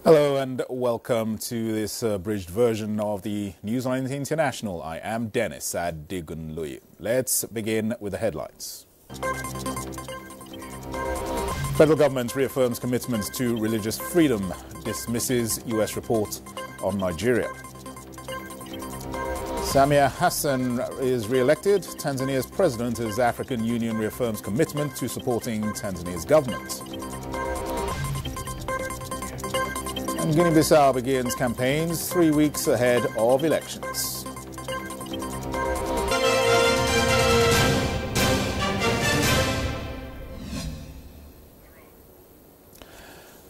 Hello and welcome to this abridged version of the Newsline International. I am Dennis Adigunloye. Let's begin with the headlines. Federal government reaffirms commitment to religious freedom, dismisses U.S. report on Nigeria. Samia Hassan is re-elected. Tanzania's president as African Union reaffirms commitment to supporting Tanzania's government. And Guinea-Bissau begins campaigns 3 weeks ahead of elections.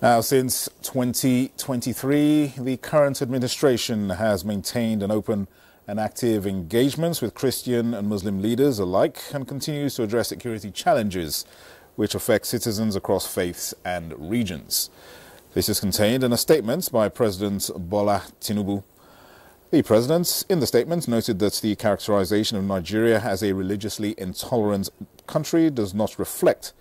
Now, since 2023, the current administration has maintained an open and active engagement with Christian and Muslim leaders alike and continues to address security challenges which affect citizens across faiths and regions. This is contained in a statement by President Bola Tinubu. The president, in the statement, noted that the characterization of Nigeria as a religiously intolerant country does not reflect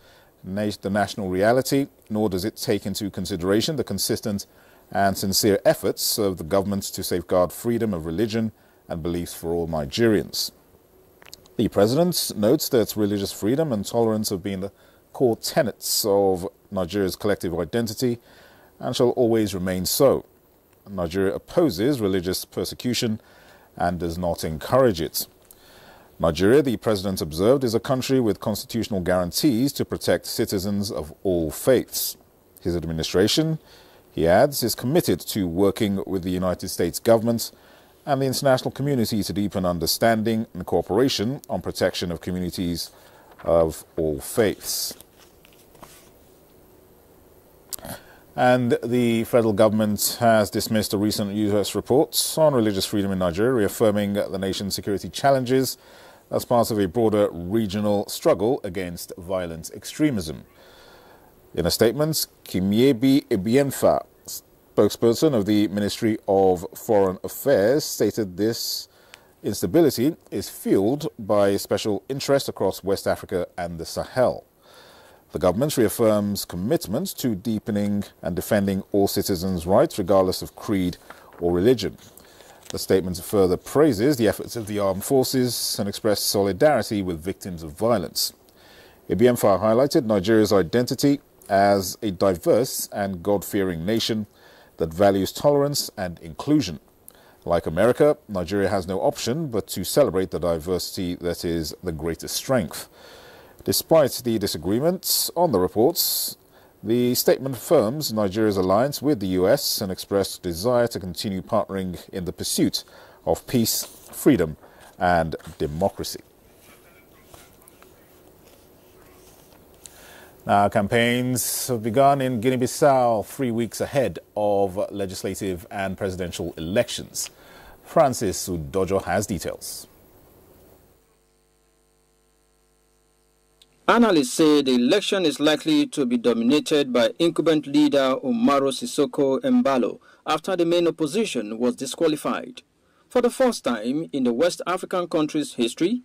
the national reality, nor does it take into consideration the consistent and sincere efforts of the government to safeguard freedom of religion and beliefs for all Nigerians. The president notes that religious freedom and tolerance have been the core tenets of Nigeria's collective identity and shall always remain so. Nigeria opposes religious persecution and does not encourage it. Nigeria, the president observed, is a country with constitutional guarantees to protect citizens of all faiths. His administration, he adds, is committed to working with the United States government and the international community to deepen understanding and cooperation on protection of communities of all faiths. And the federal government has dismissed a recent U.S. report on religious freedom in Nigeria, reaffirming the nation's security challenges as part of a broader regional struggle against violent extremism. In a statement, Kimyebi Ebienfa, spokesperson of the Ministry of Foreign Affairs, stated this instability is fueled by special interest across West Africa and the Sahel. The government reaffirms commitment to deepening and defending all citizens' rights, regardless of creed or religion. The statement further praises the efforts of the armed forces and expressed solidarity with victims of violence. Ebienfa highlighted Nigeria's identity as a diverse and God-fearing nation that values tolerance and inclusion. Like America, Nigeria has no option but to celebrate the diversity that is the greatest strength. Despite the disagreements on the reports, the statement affirms Nigeria's alliance with the U.S. and expressed desire to continue partnering in the pursuit of peace, freedom, and democracy. Now, campaigns have begun in Guinea-Bissau 3 weeks ahead of legislative and presidential elections. Francis Udojo has details. Analysts say the election is likely to be dominated by incumbent leader Umaru Sissoco Embalo after the main opposition was disqualified. For the first time in the West African country's history,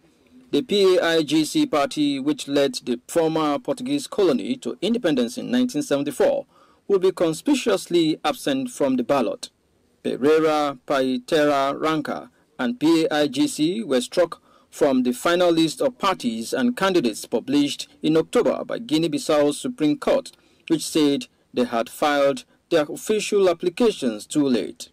the PAIGC party, which led the former Portuguese colony to independence in 1974, will be conspicuously absent from the ballot. Pereira, Paitera, Ranka, and PAIGC were struck from the final list of parties and candidates published in October by Guinea-Bissau's Supreme Court, which said they had filed their official applications too late.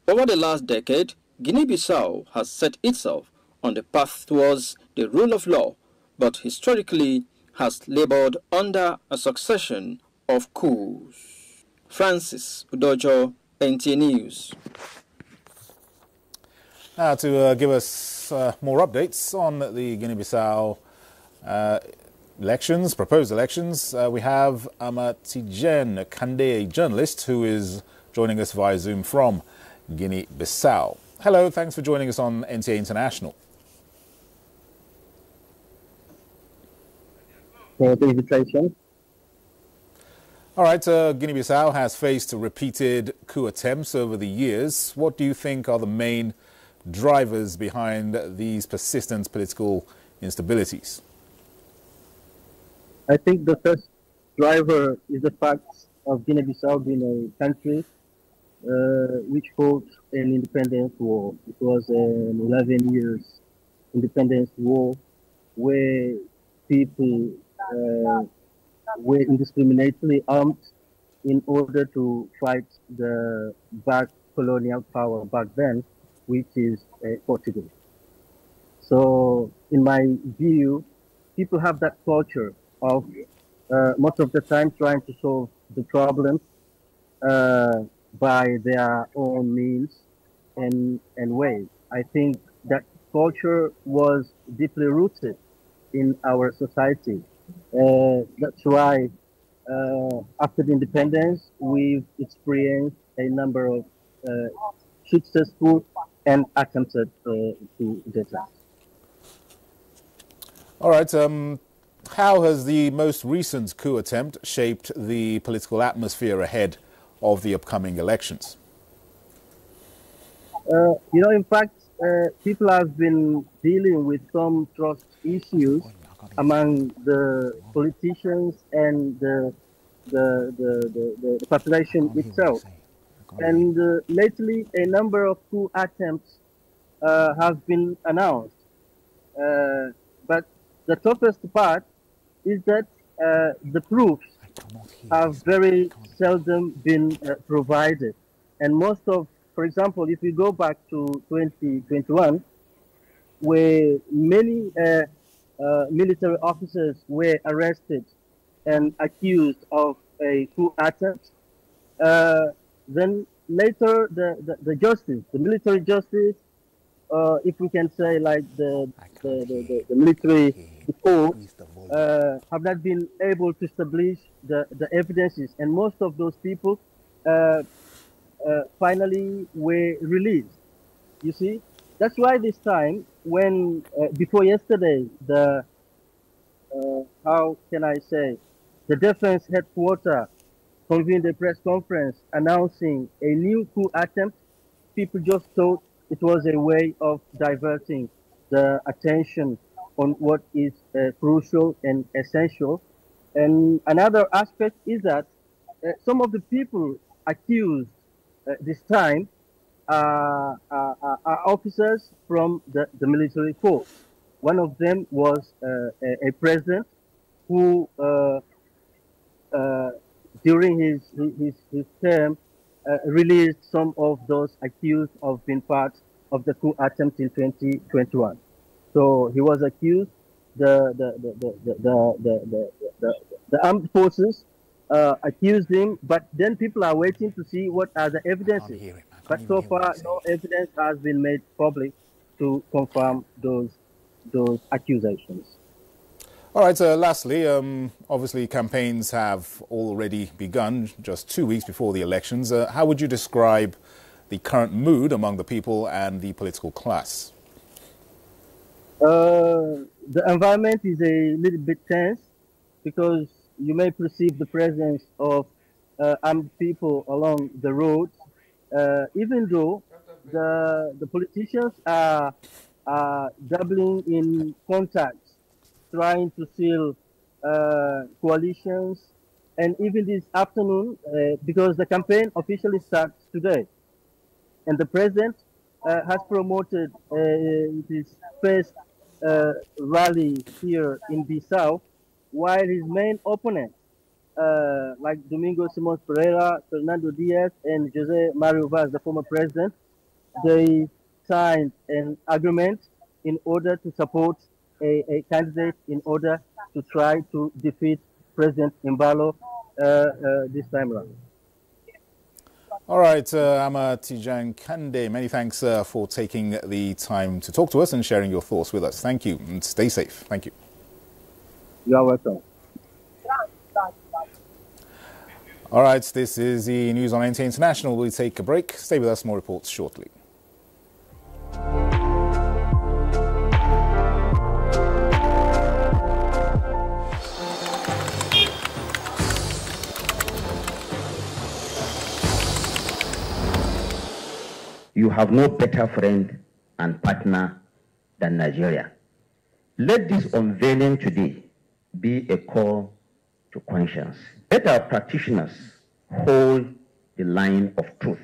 Over the last decade, Guinea-Bissau has set itself on the path towards the rule of law, but historically has labored under a succession of coups. Francis Udojo, NTA News. Now, to give us more updates on the Guinea-Bissau elections, proposed elections, we have Amatijen Kande, a journalist who is joining us via Zoom from Guinea-Bissau. Hello, thanks for joining us on NTA International. For the invitation. All right, Guinea-Bissau has faced repeated coup attempts over the years. What do you think are the main drivers behind these persistent political instabilities? I think the first driver is the fact of Guinea-Bissau being a country which fought an independence war. It was an 11 years independence war where people were indiscriminately armed in order to fight the back colonial power back then, which is Portugal. So in my view, people have that culture of most of the time trying to solve the problems by their own means and ways. I think that culture was deeply rooted in our society. That's why after the independence, we've experienced a number of successful and attempted to deaths. All right. How has the most recent coup attempt shaped the political atmosphere ahead of the upcoming elections? In fact, people have been dealing with some trust issues among the politicians and the population itself. And lately, a number of coup attempts have been announced. But the toughest part is that the proofs have very seldom been provided. And most of, for example, if we go back to 2021, where many military officers were arrested and accused of a coup attempt, then later the justice, the military justice, if we can say like the military courts, have not been able to establish the evidences, and most of those people finally were released. You see, that's why this time, when before yesterday, the how can I say, the defense headquarters convened a press conference announcing a new coup attempt, people just thought it was a way of diverting the attention on what is crucial and essential. And another aspect is that some of the people accused this time are officers from the military force. One of them was a president who, during his term, released some of those accused of being part of the coup attempt in 2021. So he was accused. The armed forces accused him, but then people are waiting to see what are the evidences. But so far, no evidence has been made public to confirm those accusations. All right, lastly, obviously campaigns have already begun just 2 weeks before the elections. How would you describe the current mood among the people and the political class? The environment is a little bit tense because you may perceive the presence of armed people along the roads, even though the politicians are doubling in contacts, trying to seal coalitions, and even this afternoon, because the campaign officially starts today, and the president has promoted his first rally here in Bissau, while his main opponents, like Domingo Simões Pereira, Fernando Diaz, and José Mário Vaz, the former president, they signed an agreement in order to support a candidate in order to try to defeat President Embalo this time around. All right, Ama Tijan Kande, many thanks for taking the time to talk to us and sharing your thoughts with us. Thank you, and stay safe. Thank you. You are welcome. All right, this is the news on NT International. We'll take a break. Stay with us, more reports shortly. You have no better friend and partner than Nigeria. Let this unveiling today be a call to conscience. Let our practitioners hold the line of truth.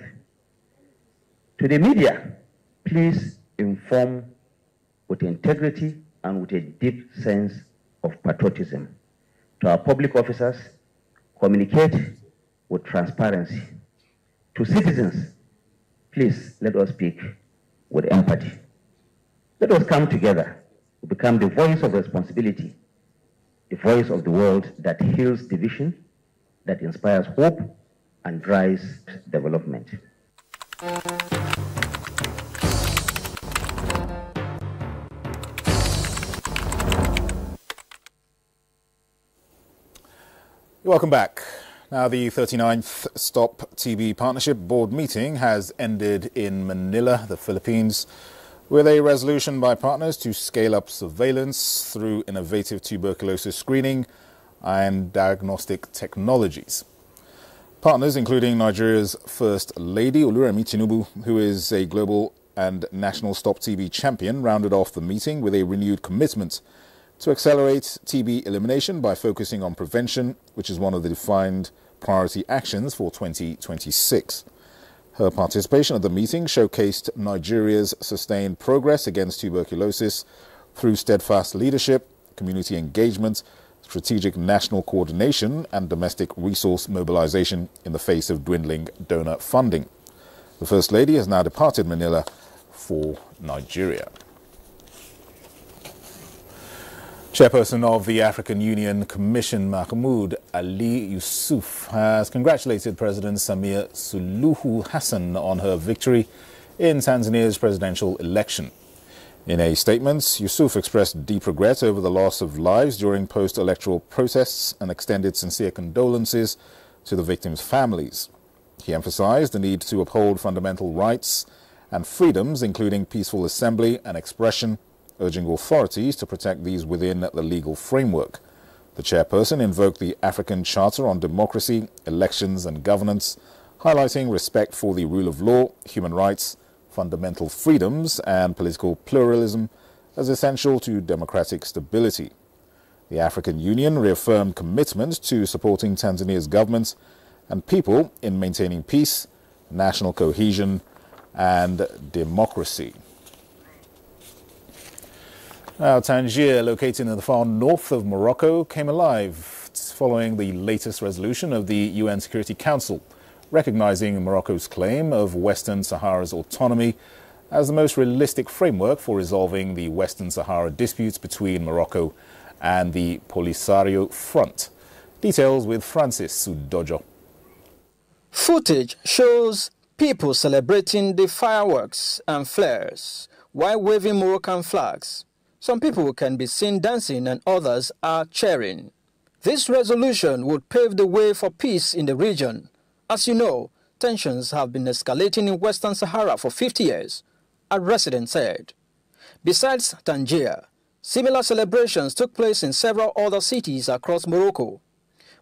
To the media, please inform with integrity and with a deep sense of patriotism. To our public officers, communicate with transparency. To citizens, please let us speak with empathy. Let us come together to become the voice of responsibility, the voice of the world that heals division, that inspires hope and drives development. Welcome back. Now, the 39th Stop TB Partnership Board meeting has ended in Manila, the Philippines, with a resolution by partners to scale up surveillance through innovative tuberculosis screening and diagnostic technologies. Partners, including Nigeria's First Lady, Oluremi Tinubu, who is a global and national Stop TB champion, rounded off the meeting with a renewed commitment to accelerate TB elimination by focusing on prevention, which is one of the defined priority actions for 2026. Her participation at the meeting showcased Nigeria's sustained progress against tuberculosis through steadfast leadership, community engagement, strategic national coordination, and domestic resource mobilization in the face of dwindling donor funding. The First Lady has now departed Manila for Nigeria. Chairperson of the African Union Commission, Mahmoud Ali Yusuf, has congratulated President Samia Suluhu Hassan on her victory in Tanzania's presidential election. In a statement, Yusuf expressed deep regret over the loss of lives during post-electoral protests and extended sincere condolences to the victims' families. He emphasized the need to uphold fundamental rights and freedoms, including peaceful assembly and expression, urging authorities to protect these within the legal framework. The chairperson invoked the African Charter on Democracy, Elections and Governance, highlighting respect for the rule of law, human rights, fundamental freedoms and political pluralism as essential to democratic stability. The African Union reaffirmed commitment to supporting Tanzania's government and people in maintaining peace, national cohesion and democracy. Now, Tangier, located in the far north of Morocco, came alive following the latest resolution of the UN Security Council, recognizing Morocco's claim of Western Sahara's autonomy as the most realistic framework for resolving the Western Sahara disputes between Morocco and the Polisario Front. Details with Francis Sudojo. Footage shows people celebrating the fireworks and flares while waving Moroccan flags. Some people can be seen dancing and others are cheering. This resolution would pave the way for peace in the region. As you know, tensions have been escalating in Western Sahara for 50 years, a resident said. Besides Tangier, similar celebrations took place in several other cities across Morocco.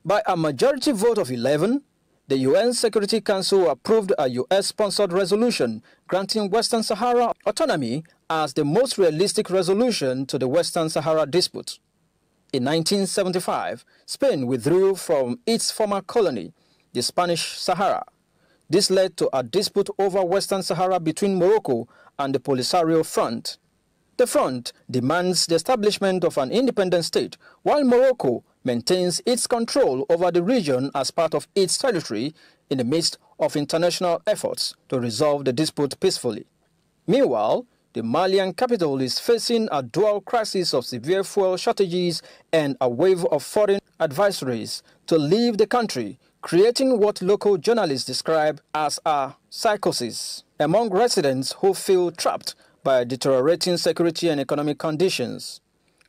By a majority vote of 11, the UN Security Council approved a US-sponsored resolution granting Western Sahara autonomy as the most realistic resolution to the Western Sahara dispute. In 1975, Spain withdrew from its former colony, the Spanish Sahara. This led to a dispute over Western Sahara between Morocco and the Polisario Front. The front demands the establishment of an independent state, while Morocco maintains its control over the region as part of its territory in the midst of international efforts to resolve the dispute peacefully. Meanwhile, the Malian capital is facing a dual crisis of severe fuel shortages and a wave of foreign advisories to leave the country, creating what local journalists describe as a psychosis among residents who feel trapped by deteriorating security and economic conditions.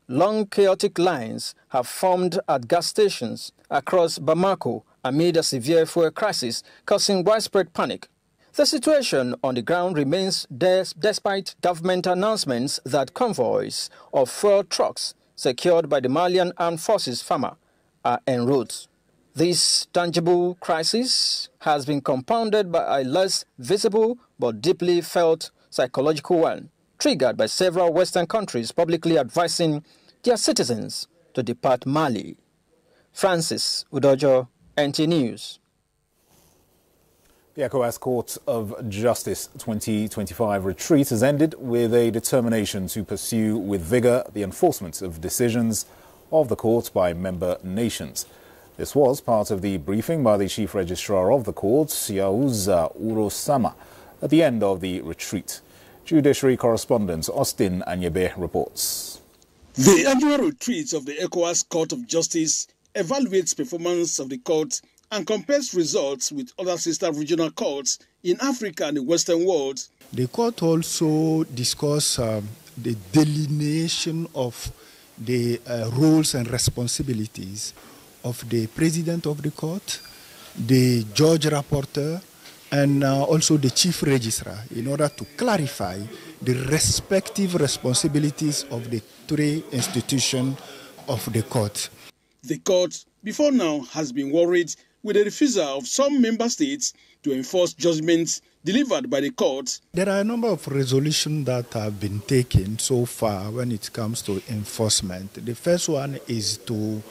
Long chaotic lines have formed at gas stations across Bamako amid a severe fuel crisis, causing widespread panic. The situation on the ground remains despite government announcements that convoys of fuel trucks secured by the Malian Armed Forces FAMA are en route. This tangible crisis has been compounded by a less visible but deeply felt psychological one, triggered by several Western countries publicly advising their citizens to depart Mali. Francis Udojo, NT News. The ECOWAS Court of Justice 2025 retreat has ended with a determination to pursue with vigour the enforcement of decisions of the court by member nations. This was part of the briefing by the Chief Registrar of the court, Yauza Urosama, at the end of the retreat. Judiciary correspondent Austin Anyebe reports. The annual retreat of the ECOWAS Court of Justice evaluates performance of the court and compares results with other sister regional courts in Africa and the Western world. The court also discussed the delineation of the roles and responsibilities of the president of the court, the judge rapporteur, and also the chief registrar, in order to clarify the respective responsibilities of the three institutions of the court. The court, before now, has been worried with the refusal of some member states to enforce judgments delivered by the court. There are a number of resolutions that have been taken so far when it comes to enforcement. The first one is to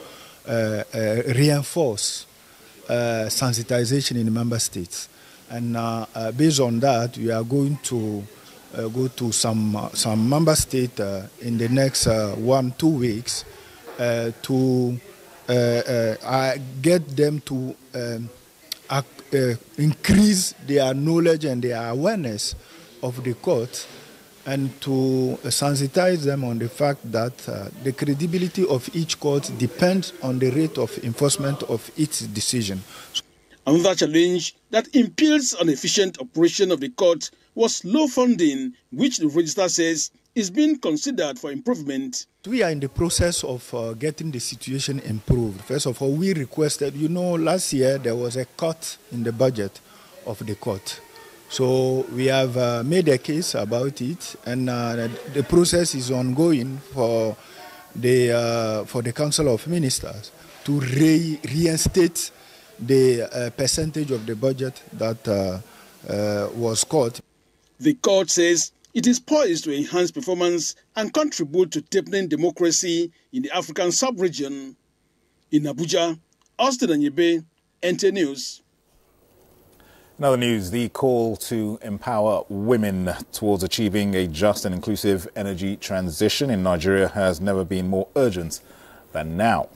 reinforce sensitization in the member states. And based on that, we are going to go to some member states in the next 1-2 weeks to get them to increase their knowledge and their awareness of the court, and to sensitize them on the fact that the credibility of each court depends on the rate of enforcement of its decision. Another challenge that impedes an efficient operation of the court was low funding, which the registrar says is being considered for improvement. We are in the process of getting the situation improved. First of all, we requested, last year there was a cut in the budget of the court. So we have made a case about it, and the process is ongoing for the Council of Ministers to reinstate the percentage of the budget that was cut. The court says it is poised to enhance performance and contribute to deepening democracy in the African sub-region. In Abuja, Austin Anyebe, NT News. In other news, the call to empower women towards achieving a just and inclusive energy transition in Nigeria has never been more urgent than now.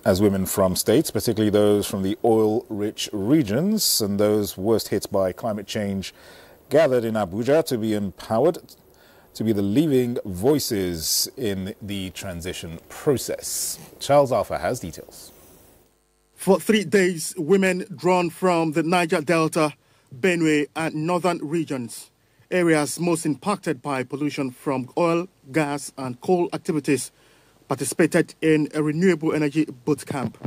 As women from states, particularly those from the oil-rich regions and those worst hit by climate change, gathered in Abuja to be empowered to be the leading voices in the transition process. Charles Alpha has details. For 3 days, women drawn from the Niger Delta, Benue and northern regions, areas most impacted by pollution from oil, gas and coal activities, participated in a renewable energy boot camp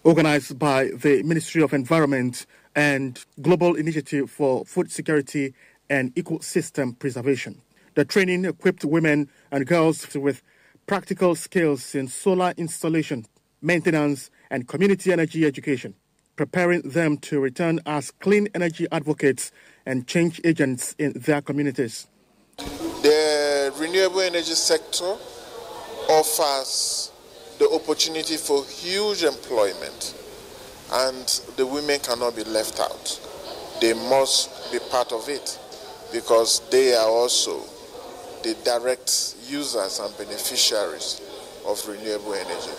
organized by the Ministry of Environment and Global Initiative for Food Security and Ecosystem Preservation. The training equipped women and girls with practical skills in solar installation, maintenance, and community energy education, preparing them to return as clean energy advocates and change agents in their communities. The renewable energy sector offers the opportunity for huge employment, and the women cannot be left out. They must be part of it because they are also the direct users and beneficiaries of renewable energy.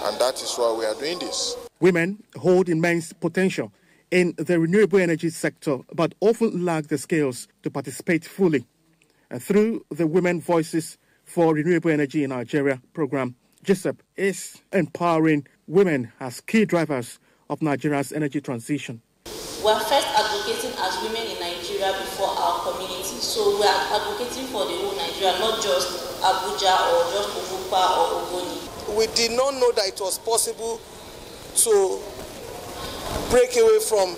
And that is why we are doing this. Women hold immense potential in the renewable energy sector, but often lack the skills to participate fully. And through the Women Voices for Renewable Energy in Nigeria program, GISEP is empowering women as key drivers of Nigeria's energy transition. We are first advocating as women in Nigeria before our community. So we are advocating for the whole Nigeria, not just Abuja or just Obupa or Ogoni. We did not know that it was possible to break away from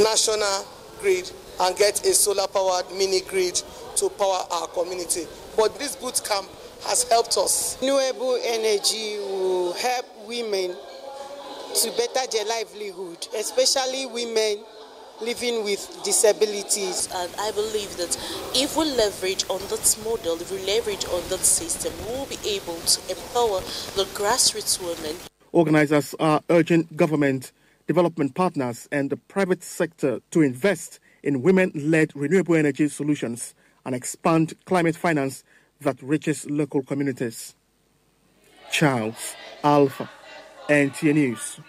national grid and get a solar-powered mini-grid to power our community. But this boot camp has helped us. Renewable energy will help women to better their livelihood, especially women living with disabilities. And I believe that if we leverage on that model, if we leverage on that system, we will be able to empower the grassroots women. Organizers are urging government development partners and the private sector to invest in women-led renewable energy solutions and expand climate finance that reaches local communities. Charles Alpha, NTA News.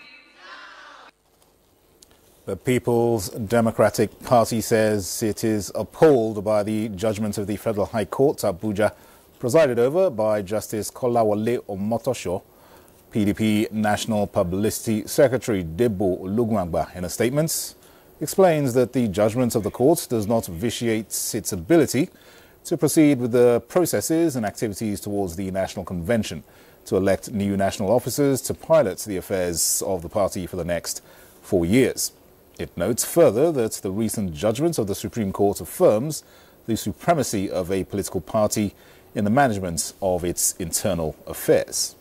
The People's Democratic Party says it is appalled by the judgment of the Federal High Court, Abuja, presided over by Justice Kolawole Omotosho. PDP National Publicity Secretary Debo Olugunagba, in a statement, explains that the judgment of the court does not vitiate its ability to proceed with the processes and activities towards the National Convention to elect new national officers to pilot the affairs of the party for the next 4 years. It notes further that the recent judgment of the Supreme Court affirms the supremacy of a political party in the management of its internal affairs.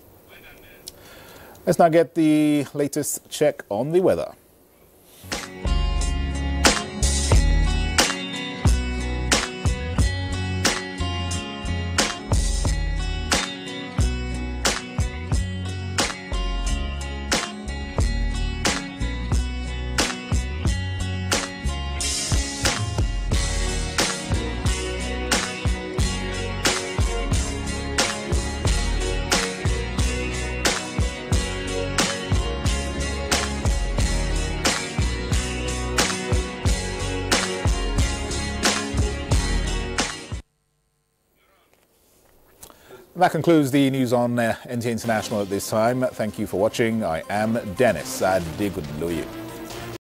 Let's now get the latest check on the weather. That concludes the news on NTA International at this time. Thank you for watching. I am Dennis Adegunloye.